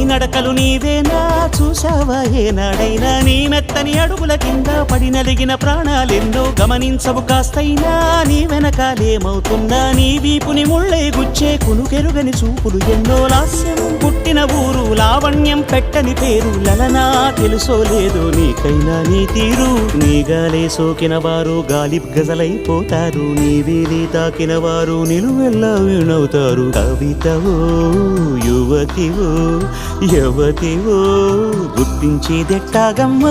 నడకలు నీవేనా చూసావా ఏనాడైనా నీ మెత్తని అడుగుల కింద పడి నలిగిన ప్రాణాలెన్నో గమనించవు కాస్తైనా నీ వెనకాలేమవుతున్నా నీ వీపుని ముళ్ళే గుచ్చే కునుకెరుగని చూపులు ఎన్నో లాస్యం పుట్టిన ఊరు లావణ్యం పెట్టని పేరు లలనా తెలుసో లేదో నీకైనా నీ తీరు నీ గాలే సోకిన వారు గాలి గజలైపోతారు నీ వేలి తాకిన వారు నిలువెల్లా వినవుతారు కవితవో యువతివో యవతివో గుర్తించేదెట్టాగమ్మ